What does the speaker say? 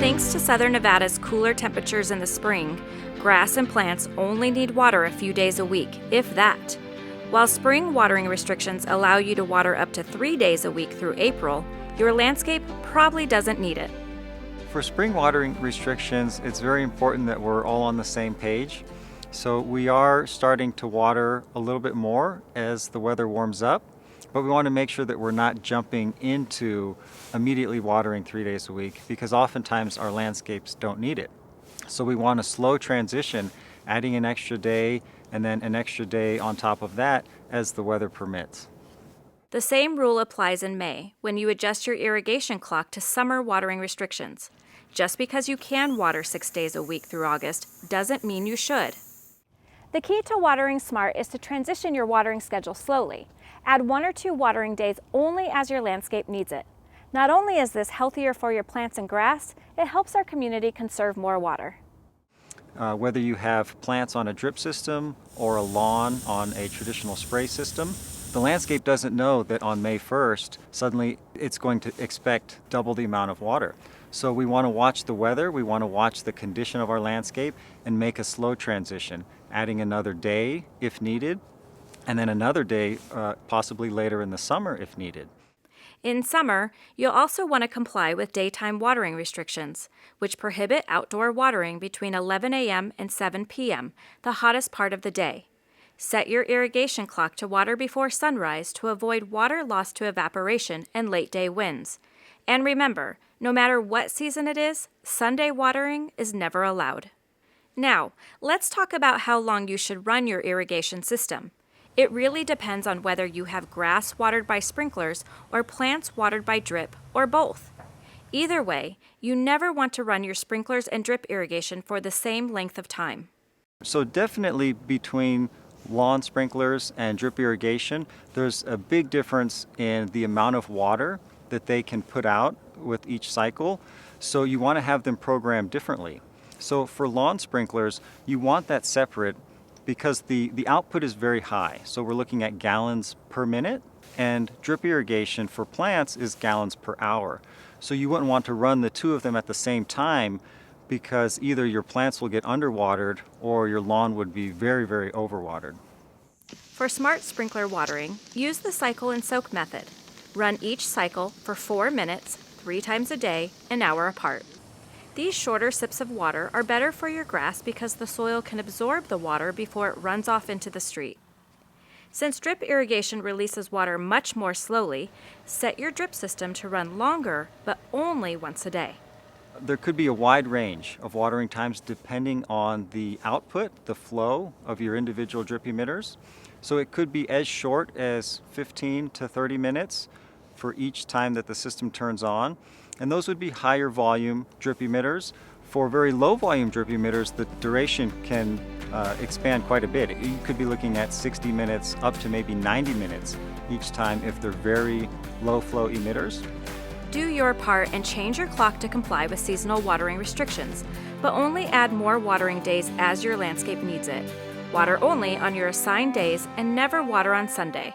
Thanks to southern Nevada's cooler temperatures in the spring, grass and plants only need water a few days a week, if that. While spring watering restrictions allow you to water up to 3 days a week through April, your landscape probably doesn't need it. For spring watering restrictions, it's very important that we're all on the same page. So we are starting to water a little bit more as the weather warms up, but we want to make sure that we're not jumping into immediately watering 3 days a week, because oftentimes our landscapes don't need it. So we want a slow transition, adding an extra day and then an extra day on top of that as the weather permits. The same rule applies in May when you adjust your irrigation clock to summer watering restrictions. Just because you can water 6 days a week through August doesn't mean you should. The key to watering smart is to transition your watering schedule slowly. Add 1 or 2 watering days only as your landscape needs it. Not only is this healthier for your plants and grass, it helps our community conserve more water. Whether you have plants on a drip system or a lawn on a traditional spray system, the landscape doesn't know that on May 1st, suddenly it's going to expect double the amount of water. So we want to watch the weather, we want to watch the condition of our landscape and make a slow transition, adding another day if needed, and then another day possibly later in the summer if needed. In summer, you'll also want to comply with daytime watering restrictions, which prohibit outdoor watering between 11 a.m. and 7 p.m., the hottest part of the day. Set your irrigation clock to water before sunrise to avoid water lost to evaporation and late-day winds. And remember, no matter what season it is, Sunday watering is never allowed. Now, let's talk about how long you should run your irrigation system. It really depends on whether you have grass watered by sprinklers or plants watered by drip, or both. Either way, you never want to run your sprinklers and drip irrigation for the same length of time. So definitely between lawn sprinklers and drip irrigation, there's a big difference in the amount of water that they can put out with each cycle. So you want to have them programmed differently. So for lawn sprinklers, you want that separate because the output is very high. So we're looking at gallons per minute, and drip irrigation for plants is gallons per hour. So you wouldn't want to run the two of them at the same time, because either your plants will get underwatered or your lawn would be very, very overwatered. For smart sprinkler watering, use the cycle and soak method. Run each cycle for 4 minutes, 3 times a day, an hour apart. These shorter sips of water are better for your grass because the soil can absorb the water before it runs off into the street. Since drip irrigation releases water much more slowly, set your drip system to run longer, but only once a day. There could be a wide range of watering times depending on the output, the flow of your individual drip emitters. So it could be as short as 15 to 30 minutes for each time that the system turns on. And those would be higher volume drip emitters. For very low volume drip emitters, the duration can expand quite a bit. You could be looking at 60 minutes up to maybe 90 minutes each time if they're very low flow emitters. Do your part and change your clock to comply with seasonal watering restrictions, but only add more watering days as your landscape needs it. Water only on your assigned days and never water on Sunday.